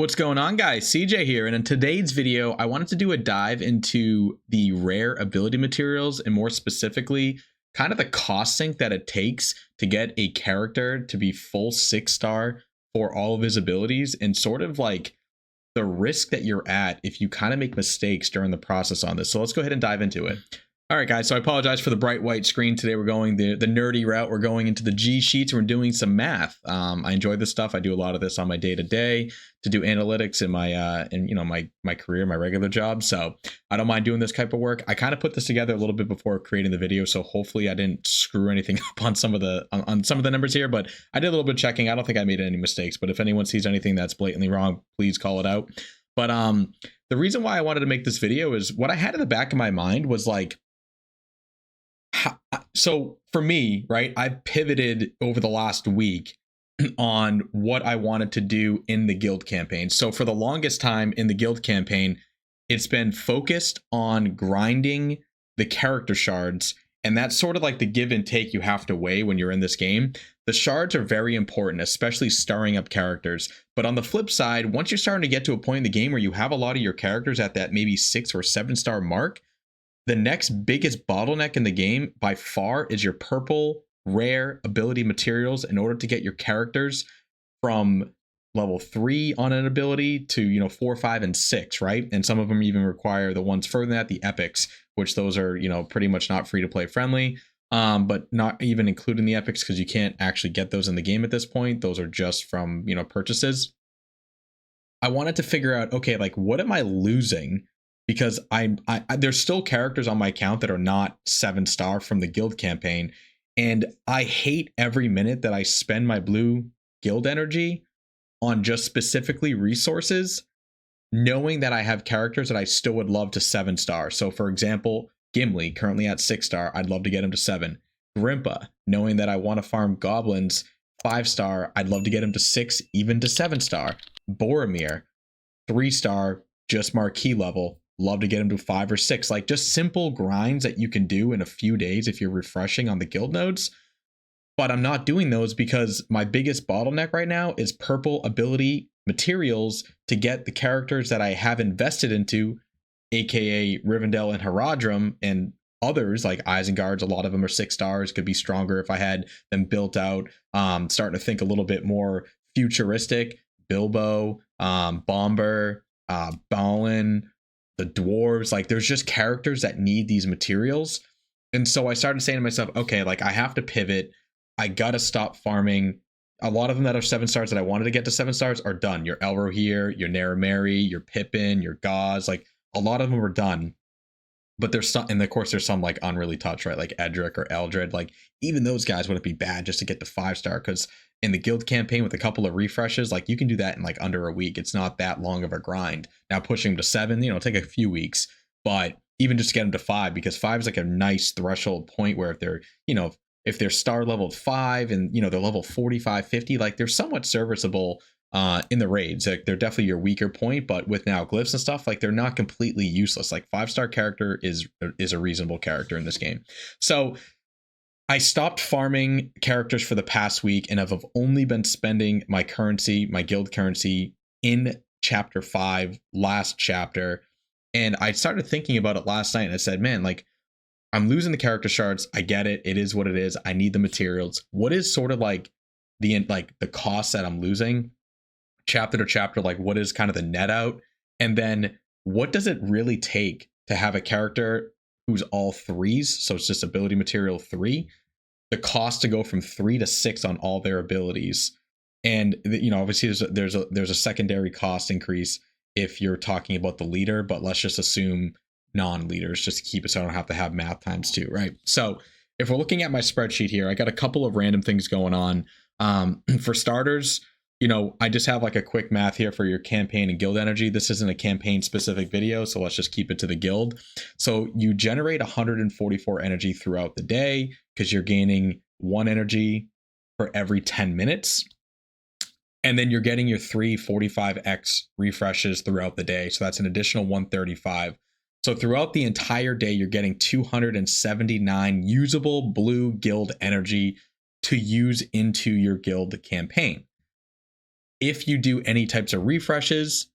What's going on, guys? SeeJay here, and in today's video I wanted to do a dive into the rare ability materials, and more specifically kind of the cost sink that it takes to get a character to be full 6-star for all of his abilities, and sort of like the risk that you're at if you kind of make mistakes during the process on this. So let's go ahead and dive into it. All right, guys, so I apologize for the bright white screen. Today we're going the nerdy route. We're going into the G sheets. We're doing some math. I enjoy this stuff. I do a lot of this on my day-to-day to do analytics in my career, my regular job. So I don't mind doing this type of work. I kind of put this together a little bit before creating the video, so hopefully I didn't screw anything up on some of the numbers here. But I did a little bit of checking. I don't think I made any mistakes. But if anyone sees anything that's blatantly wrong, please call it out. But the reason why I wanted to make this video is what I had in the back of my mind was like, so for me, right, I pivoted over the last week on what I wanted to do in the guild campaign. So for the longest time in the guild campaign, it's been focused on grinding the character shards. And that's sort of like the give and take you have to weigh when you're in this game. The shards are very important, especially starring up characters. But on the flip side, once you're starting to get to a point in the game where you have a lot of your characters at that maybe 6 or 7-star mark, the next biggest bottleneck in the game by far is your purple rare ability materials in order to get your characters from level 3 on an ability to 4, 5, and 6, right? And some of them even require the ones further than that, the epics, which those are pretty much not free to play friendly, but not even including the epics because you can't actually get those in the game at this point. Those are just from purchases. I wanted to figure out, okay, like what am I losing? Because I there's still characters on my account that are not 7-star from the guild campaign, and I hate every minute that I spend my blue guild energy on just specifically resources, knowing that I have characters that I still would love to 7-star. So for example, Gimli, currently at 6-star, I'd love to get him to 7. Grimpa, knowing that I want to farm goblins 5-star, I'd love to get him to 6, even to 7-star. Boromir, 3-star, just marquee level, love to get him to 5 or 6. Like just simple grinds that you can do in a few days if you're refreshing on the guild nodes. But I'm not doing those because my biggest bottleneck right now is purple ability materials to get the characters that I have invested into, aka Rivendell and Haradrim, and others like Isengard's. A lot of them are 6 stars, could be stronger if I had them built out. Starting to think a little bit more futuristic. Bilbo, Bomber, Balin, the dwarves, like there's just characters that need these materials. And so I started saying to myself, okay, like I have to pivot. I gotta stop farming. A lot of them that are 7 stars that I wanted to get to 7 stars are done. Your Elrohir, your Narameri, your Pippin, your Gauze, like a lot of them are done. But there's some, and of course there's some like unreally touched, right? Like Edric or Eldred. Like even those guys wouldn't be bad just to get to 5-star, because in the guild campaign with a couple of refreshes, like you can do that in like under a week. It's not that long of a grind. Now pushing them to 7, take a few weeks, but even just to get them to 5, because 5 is like a nice threshold point where if they're, if they're star level 5 and they're level 45, 50, like they're somewhat serviceable in the raids. Like they're definitely your weaker point, but with now glyphs and stuff, like they're not completely useless. Like 5-star character is a reasonable character in this game. So I stopped farming characters for the past week, and I've only been spending my currency, my guild currency, in chapter 5, last chapter. And I started thinking about it last night, and I said, man, like I'm losing the character shards. I get it. It is what it is. I need the materials. What is sort of like the cost that I'm losing chapter to chapter? Like what is kind of the net out? And then what does it really take to have a character who's all 3s? So it's just ability material 3. The cost to go from 3 to 6 on all their abilities. And obviously there's a secondary cost increase if you're talking about the leader, but let's just assume non-leaders just to keep it so I don't have to have math times 2, right? So if we're looking at my spreadsheet here, I got a couple of random things going on. For starters, I just have like a quick math here for your campaign and guild energy. This isn't a campaign specific video, so let's just keep it to the guild. So you generate 144 energy throughout the day because you're gaining 1 energy for every 10 minutes. And then you're getting your 3 45x refreshes throughout the day. So that's an additional 135. So throughout the entire day, you're getting 279 usable blue guild energy to use into your guild campaign. if you do any types of refreshes,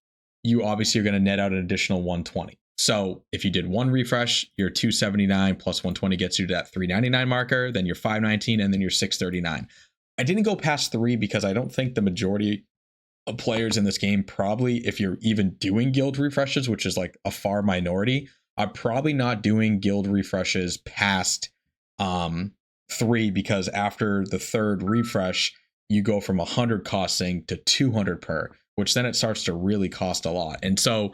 you obviously are going to net out an additional 120. So if you did one refresh, your 279 plus 120 gets you to that 399 marker, then your 519, and then your 639. I didn't go past 3 because I don't think the majority of players in this game, probably if you're even doing guild refreshes, which is like a far minority, are probably not doing guild refreshes past 3, because after the third refresh, you go from 100 costing to 200 per, which then it starts to really cost a lot. And so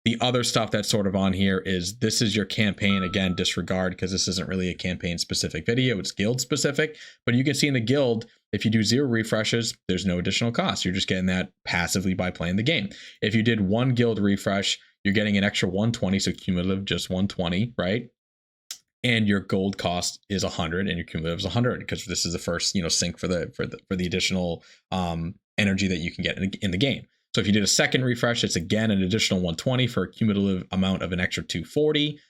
the other stuff that's sort of on here is this is your campaign. Again, disregard because this isn't really a campaign specific video. It's guild specific. But you can see in the guild, if you do 0 refreshes, there's no additional cost. You're just getting that passively by playing the game. If you did 1 guild refresh, you're getting an extra 120. So cumulative just 120, right? And your gold cost is 100 and your cumulative is 100 because this is the first, sync for the additional energy that you can get in the game. So if you did a second refresh, it's again an additional 120 for a cumulative amount of an extra 240.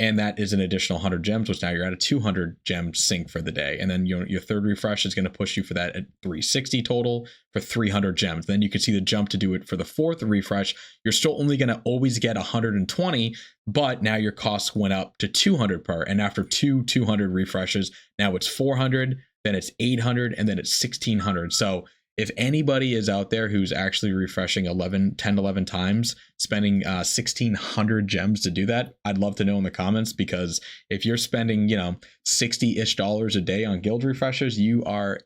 And that is an additional 100 gems, which now you're at a 200 gem sync for the day. And then your third refresh is going to push you for that at 360 total for 300 gems. Then you can see the jump to do it for the fourth refresh. You're still only going to always get 120, but now your costs went up to 200 per. And after 200 refreshes, now it's 400, then it's 800, and then it's 1600. So if anybody is out there who's actually refreshing 10 to 11 times, spending 1,600 gems to do that, I'd love to know in the comments, because if you're spending, $60-ish a day on guild refreshers, you are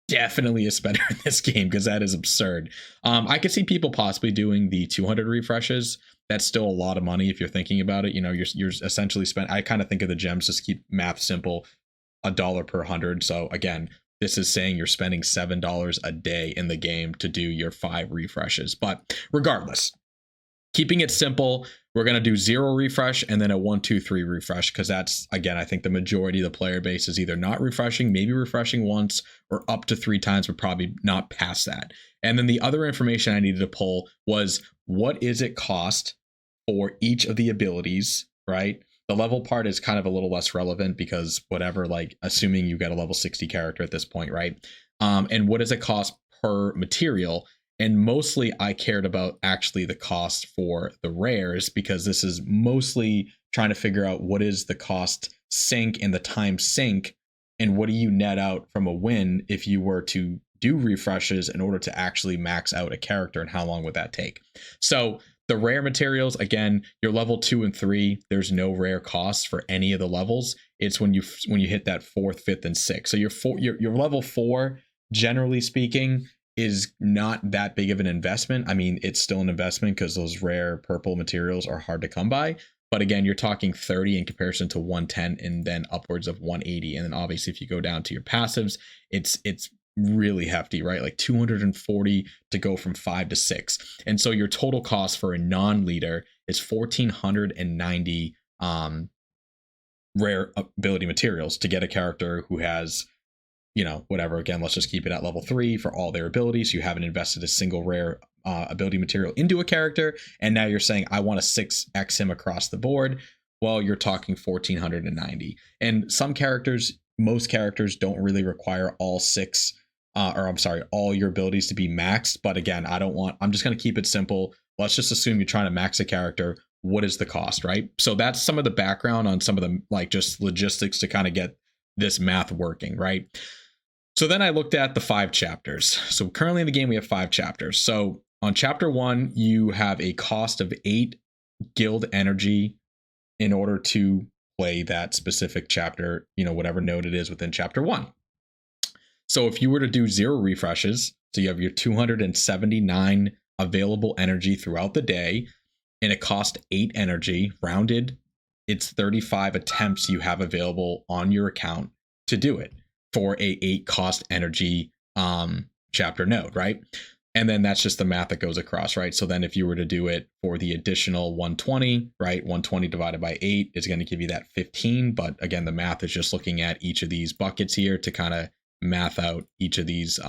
definitely a spender in this game, because that is absurd. I could see people possibly doing the 200 refreshes. That's still a lot of money if you're thinking about it. You're essentially I kind of think of the gems, just keep math simple, $1 per 100. So again, this is saying you're spending $7 a day in the game to do your 5 refreshes. But regardless, keeping it simple, we're going to do 0 refresh and then a 1, 2, 3 refresh, because that's, again, I think the majority of the player base is either not refreshing, maybe refreshing once, or up to 3 times, but probably not past that. And then the other information I needed to pull was, what is it cost for each of the abilities, right? The level part is kind of a little less relevant because whatever, like assuming you get a level 60 character at this point, right? And what does it cost per material? And mostly I cared about actually the cost for the rares, because this is mostly trying to figure out what is the cost sync and the time sync, and what do you net out from a win if you were to do refreshes in order to actually max out a character, and how long would that take? So the rare materials, again, your level 2 and 3, there's no rare costs for any of the levels. It's when you hit that 4th, 5th, and 6th. So your level 4, generally speaking, is not that big of an investment. I mean, it's still an investment because those rare purple materials are hard to come by. But again, you're talking 30 in comparison to 110, and then upwards of 180. And then obviously, if you go down to your passives, it's really hefty, right? Like 240 to go from 5 to 6. And so your total cost for a non-leader is 1,490 rare ability materials to get a character who has, whatever. Again, let's just keep it at level 3 for all their abilities. You haven't invested a single rare ability material into a character, and now you're saying I want to 6x him across the board. Well, you're talking 1,490. And most characters don't really require all all your abilities to be maxed. But again, I'm just going to keep it simple. Let's just assume you're trying to max a character. What is the cost, right? So that's some of the background on some of the just logistics to kind of get this math working, right? So then I looked at the 5 chapters. So currently in the game, we have 5 chapters. So on chapter 1, you have a cost of 8 guild energy in order to play that specific chapter, whatever node it is within chapter 1. So if you were to do 0 refreshes, so you have your 279 available energy throughout the day, and it costs 8 energy, rounded, it's 35 attempts you have available on your account to do it for a 8 cost energy chapter node, right? And then that's just the math that goes across, right? So then if you were to do it for the additional 120, right? 120 divided by 8 is going to give you that 15. But again, the math is just looking at each of these buckets here to kind of math out each of these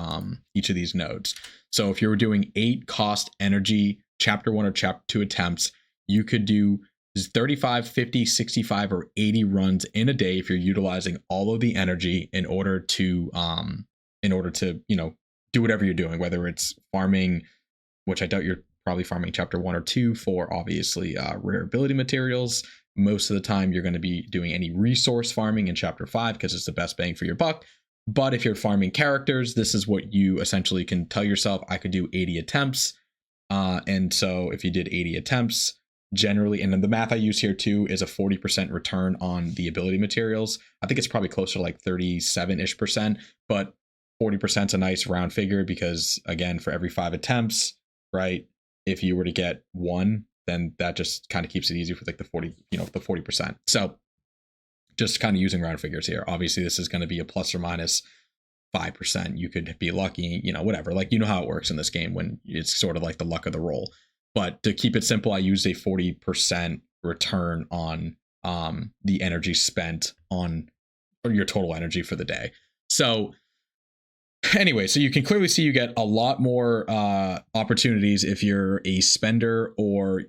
nodes. So if you were doing 8 cost energy chapter 1 or chapter 2 attempts, you could do 35, 50, 65, or 80 runs in a day if you're utilizing all of the energy in order to do whatever you're doing, whether it's farming, which I doubt you're probably farming chapter 1 or 2 for obviously rare ability materials. Most of the time you're going to be doing any resource farming in chapter 5 because it's the best bang for your buck. But if you're farming characters, this is what you essentially can tell yourself. I could do 80 attempts. And so if you did 80 attempts, generally, and then the math I use here too is a 40% return on the ability materials. I think it's probably closer to like 37-ish%, but 40% is a nice round figure because, again, for every 5 attempts, right, if you were to get 1, then that just kind of keeps it easy for like the 40%. So just kind of using round figures here. Obviously, this is going to be a plus or minus 5%. You could be lucky, whatever. Like, how it works in this game when it's sort of like the luck of the roll. But to keep it simple, I use a 40% return on the energy spent on your total energy for the day. So anyway, so you can clearly see you get a lot more opportunities if you're a spender or,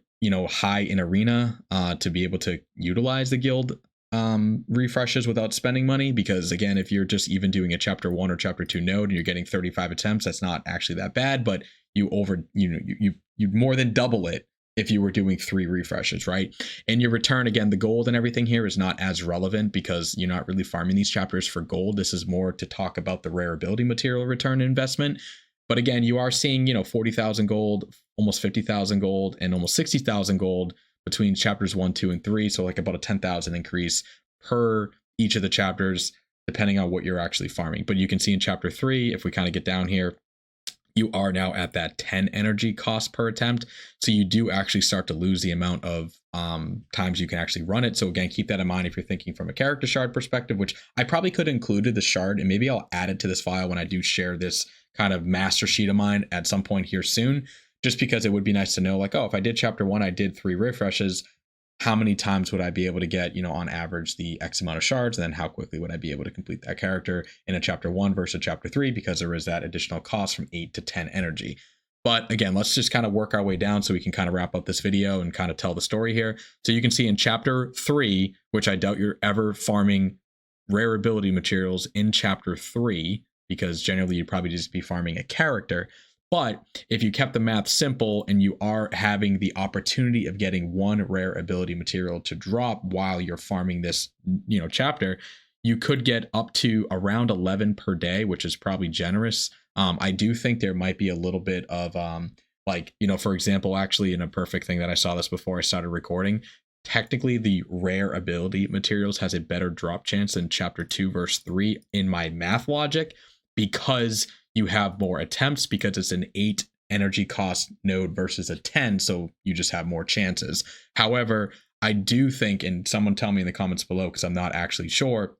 high in arena to be able to utilize the guild refreshes without spending money. Because again, if you're just even doing a chapter 1 or chapter 2 node and you're getting 35 attempts, that's not actually that bad, but you more than double it if you were doing 3 refreshes, right? And your return, again, the gold and everything here is not as relevant because you're not really farming these chapters for gold. This is more to talk about the rare ability material return investment. But again, you are seeing, 40,000 gold, almost 50,000 gold, and almost 60,000 gold between chapters 1, 2, and 3. So like about a 10,000 increase per each of the chapters, depending on what you're actually farming. But you can see in chapter 3, if we kind of get down here, you are now at that 10 energy cost per attempt. So you do actually start to lose the amount of times you can actually run it. So again, keep that in mind if you're thinking from a character shard perspective, which I probably could have included the shard, and maybe I'll add it to this file when I do share this kind of master sheet of mine at some point here soon, just because it would be nice to know, like, oh, if I did chapter 1, I did 3 refreshes, how many times would I be able to get, on average the X amount of shards, and then how quickly would I be able to complete that character in a chapter 1 versus chapter 3, because there is that additional cost from 8 to 10 energy. But again, let's just kind of work our way down so we can kind of wrap up this video and kind of tell the story here. So you can see in chapter 3, which I doubt you're ever farming rare ability materials in chapter 3, because generally you'd probably just be farming a character. But if you kept the math simple and you are having the opportunity of getting 1 rare ability material to drop while you're farming this, chapter, you could get up to around 11 per day, which is probably generous. I do think there might be a little bit of for example, actually in a perfect thing that I saw this before I started recording, technically the rare ability materials has a better drop chance than chapter 2 verse 3 in my math logic, because you have more attempts, because it's an 8 energy cost node versus a 10, so you just have more chances. However, I do think, and someone tell me in the comments below because I'm not actually sure,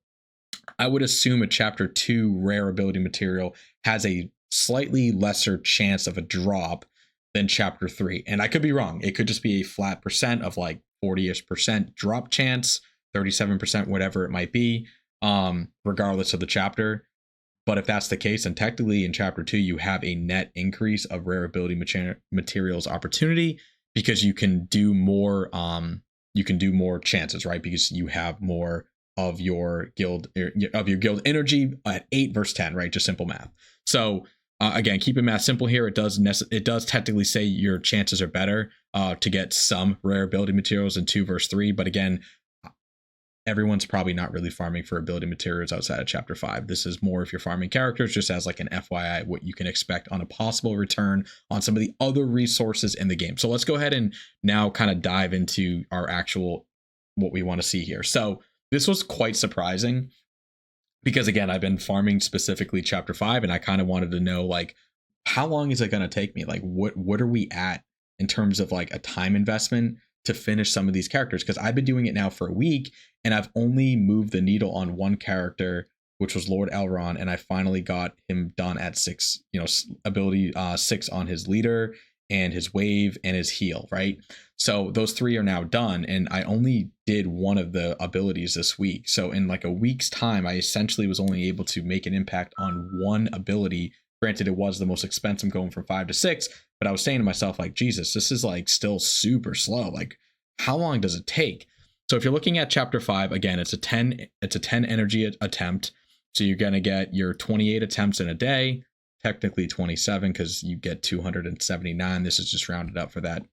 I would assume a chapter 2 rare ability material has a slightly lesser chance of a drop than chapter 3. And I could be wrong. It could just be a flat percent of like 40-ish% drop chance, 37%, whatever it might be, regardless of the chapter. But if that's the case, then technically in chapter 2, you have a net increase of rare ability materials opportunity, because you can do more chances, right? Because you have more of your guild energy at 8 versus 10, right? Just simple math. So again, keeping math simple here, it does technically say your chances are better to get some rare ability materials in 2 versus 3. But again, everyone's probably not really farming for ability materials outside of chapter 5. This is more if you're farming characters, just as like an FYI, what you can expect on a possible return on some of the other resources in the game. So let's go ahead and now kind of dive into our actual, what we want to see here. So this was quite surprising because again, I've been farming specifically chapter 5, and I kind of wanted to know, like, how long is it going to take me? Like, what are we at in terms of like a time investment to finish some of these characters? Because I've been doing it now for a week, and I've only moved the needle on one character, which was Lord Elrond, and I finally got him done at 6, ability 6 on his leader and his wave and his heal, right? So those 3 are now done, and I only did one of the abilities this week. So in like a week's time, I essentially was only able to make an impact on one ability. Granted, it was the most expensive, going from 5 to 6, but I was saying to myself, like, Jesus, this is like still super slow. Like, how long does it take? So if you're looking at chapter 5, again, it's a 10 energy attempt. So you're going to get your 28 attempts in a day, technically 27 because you get 279. This is just rounded up for that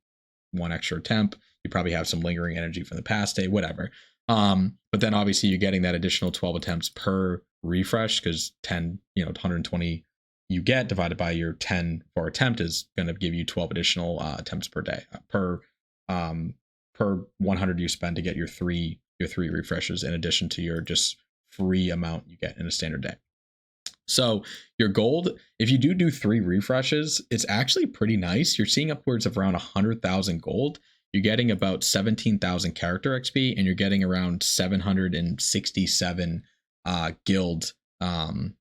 one extra attempt. You probably have some lingering energy from the past day, whatever. But then obviously you're getting that additional 12 attempts per refresh because 10, 120 you get divided by your 10 for attempt is going to give you 12 additional attempts per day per 100 you spend to get your three refreshes in addition to your just free amount you get in a standard day. So your gold, if you do 3 refreshes, it's actually pretty nice. You're seeing upwards of around 100,000 gold. You're getting about 17,000 character XP, and you're getting around 767 guild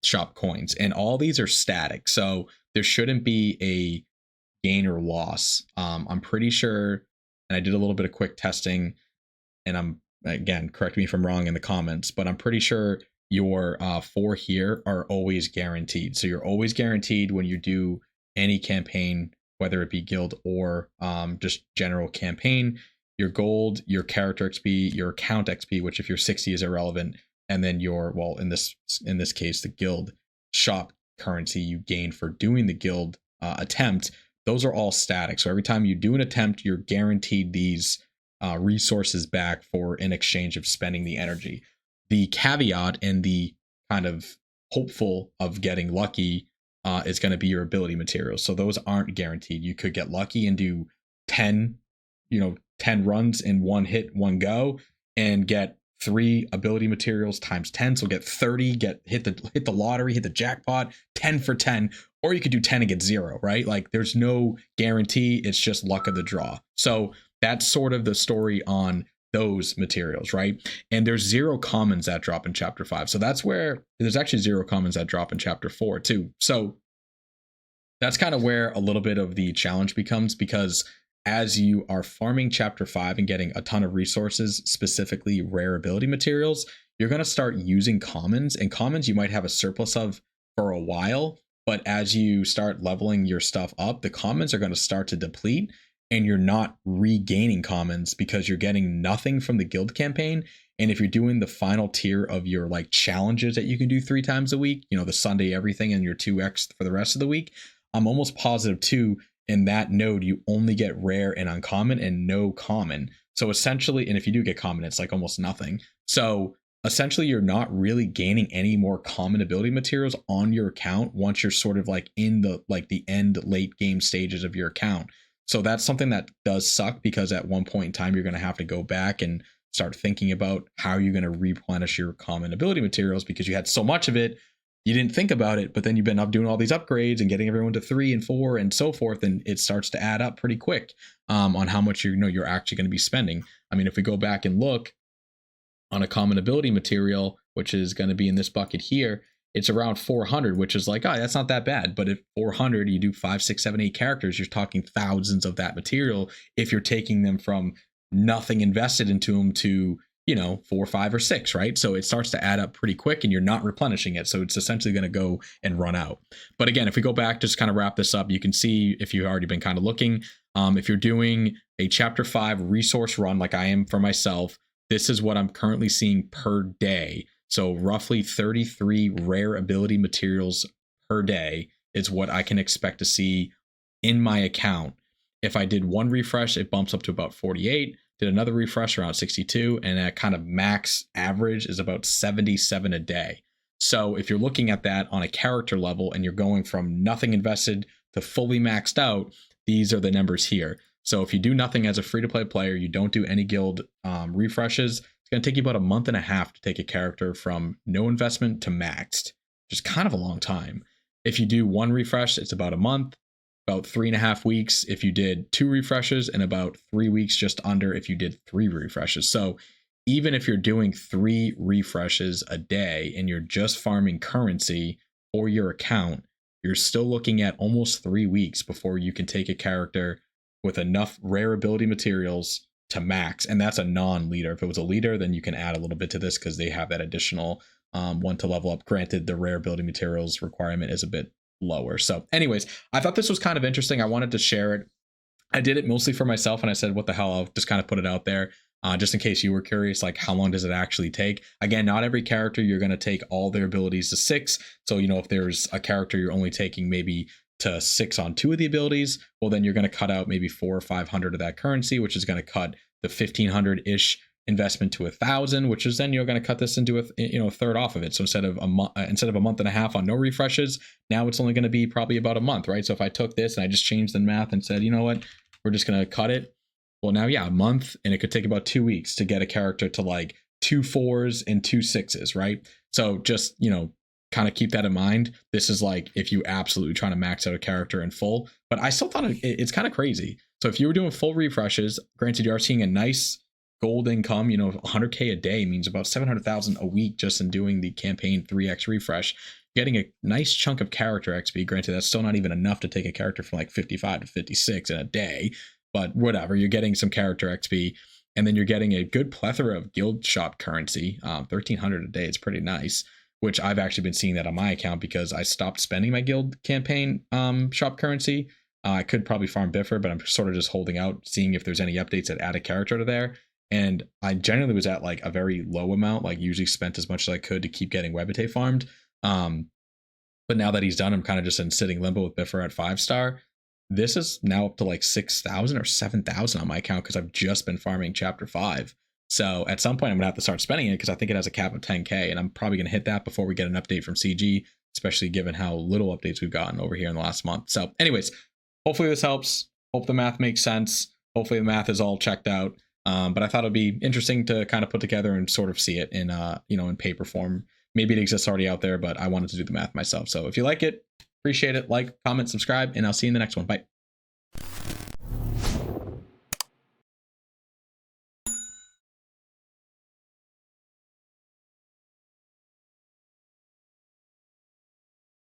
shop coins. And all these are static, so there shouldn't be a gain or loss. I'm pretty sure, and I did a little bit of quick testing, and again, correct me if I'm wrong in the comments, but I'm pretty sure your 4 here are always guaranteed. So you're always guaranteed when you do any campaign, whether it be guild or just general campaign, your gold, your character XP, your account XP, which if you're 60 is irrelevant, and then your, well, in this case, the guild shop currency you gain for doing the guild attempt, those are all static. So every time you do an attempt, you're guaranteed these resources back for in exchange of spending the energy. The caveat and the kind of hopeful of getting lucky is going to be your ability materials. So those aren't guaranteed. You could get lucky and do 10 runs in one hit, one go, and get 3 ability materials times 10. So get 30, hit the lottery, hit the jackpot, 10 for 10, or you could do 10 and get 0, right? Like there's no guarantee. It's just luck of the draw. So that's sort of the story on those materials, right? And there's 0 commons that drop in chapter 5. So that's where there's actually 0 commons that drop in chapter 4 too. So that's kind of where a little bit of the challenge becomes, because as you are farming chapter 5 and getting a ton of resources, specifically rare ability materials, you're going to start using commons, and commons you might have a surplus of for a while, but as you start leveling your stuff up, the commons are going to start to deplete, and you're not regaining commons because you're getting nothing from the guild campaign. And if you're doing the final tier of your like challenges that you can do 3 times a week, the Sunday everything and your 2x for the rest of the week, I'm almost positive too, in that node, you only get rare and uncommon and no common. So essentially, and if you do get common, it's like almost nothing. So essentially, you're not really gaining any more common ability materials on your account once you're sort of like in the end late game stages of your account. So that's something that does suck, because at one point in time, you're going to have to go back and start thinking about how you're going to replenish your common ability materials, because you had so much of it, you didn't think about it, but then you've been up doing all these upgrades and getting everyone to 3 and 4 and so forth, and it starts to add up pretty quick on how much you're actually going to be spending. I mean, if we go back and look on a common ability material, which is going to be in this bucket here, it's around 400, which is like, that's not that bad. But if 400, you do 5, 6, 7, 8 characters, you're talking thousands of that material if you're taking them from nothing invested into them to 4, 5, or 6, right? So it starts to add up pretty quick, and you're not replenishing it. So it's essentially going to go and run out. But again, if we go back, just kind of wrap this up, you can see, if you've already been kind of looking, if you're doing a chapter 5 resource run like I am for myself, this is what I'm currently seeing per day. So roughly 33 rare ability materials per day is what I can expect to see in my account. If I did 1 refresh, it bumps up to about 48. Did another refresh around 62, and that kind of max average is about 77 a day. So if you're looking at that on a character level and you're going from nothing invested to fully maxed out, these are the numbers here. So if you do nothing as a free-to-play player, you don't do any guild refreshes, it's going to take you about a month and a half to take a character from no investment to maxed, which is kind of a long time. If you do 1 refresh, it's about a month, about 3.5 weeks if you did 2 refreshes, and about 3 weeks just under if you did 3 refreshes. So even if you're doing 3 refreshes a day and you're just farming currency for your account, you're still looking at almost 3 weeks before you can take a character with enough rare ability materials to max. And that's a non-leader. If it was a leader, then you can add a little bit to this because they have that additional one to level up. Granted, the rare ability materials requirement is a bit lower. So anyways, I thought this was kind of interesting. I wanted to share it. I did it mostly for myself, and I said, what the hell, I'll just kind of put it out there. Just in case you were curious, like how long does it actually take? Again, not every character you're going to take all their abilities to 6. So, you know, if there's a character you're only taking maybe to 6 on 2 of the abilities, well, then you're going to cut out maybe 400 or 500 of that currency, which is going to cut the 1,500-ish investment to 1,000, which is then you're going to cut this into a third off of it. So instead of a month and a half on no refreshes, now it's only going to be probably about a month, right? So if I took this and I just changed the math and said, you know what, we're just going to cut it. Well, now, yeah, a month, and it could take about 2 weeks to get a character to like 2 4s and 2 6s, right? So just, you know, kind of keep that in mind. This is like if you absolutely trying to max out a character in full, but I still thought it's kind of crazy. So if you were doing full refreshes, granted, you are seeing a nice gold income, you know, 100K a day means about 700,000 a week just in doing the campaign 3x refresh, getting a nice chunk of character XP. Granted, that's still not even enough to take a character from like 55 to 56 in a day, but whatever, you're getting some character XP, and then you're getting a good plethora of guild shop currency. 1,300 a day, it's pretty nice, which I've actually been seeing that on my account because I stopped spending my guild campaign shop currency. I could probably farm Biffer, but I'm sort of just holding out, seeing if there's any updates that add a character to there. And I generally was at like a very low amount, like usually spent as much as I could to keep getting Webite farmed. But now that he's done, I'm kind of just in sitting limbo with Biffer at 5-star. This is now up to like 6,000 or 7,000 on my account because I've just been farming chapter 5. So at some point I'm gonna have to start spending it because I think it has a cap of 10K, and I'm probably gonna hit that before we get an update from CG, especially given how little updates we've gotten over here in the last month. So anyways, hopefully this helps. Hope the math makes sense. Hopefully the math is all checked out. But I thought it'd be interesting to kind of put together and sort of see it in in paper form. Maybe it exists already out there, but I wanted to do the math myself. So if you like it, appreciate it. Like, comment, subscribe, and I'll see you in the next one. Bye.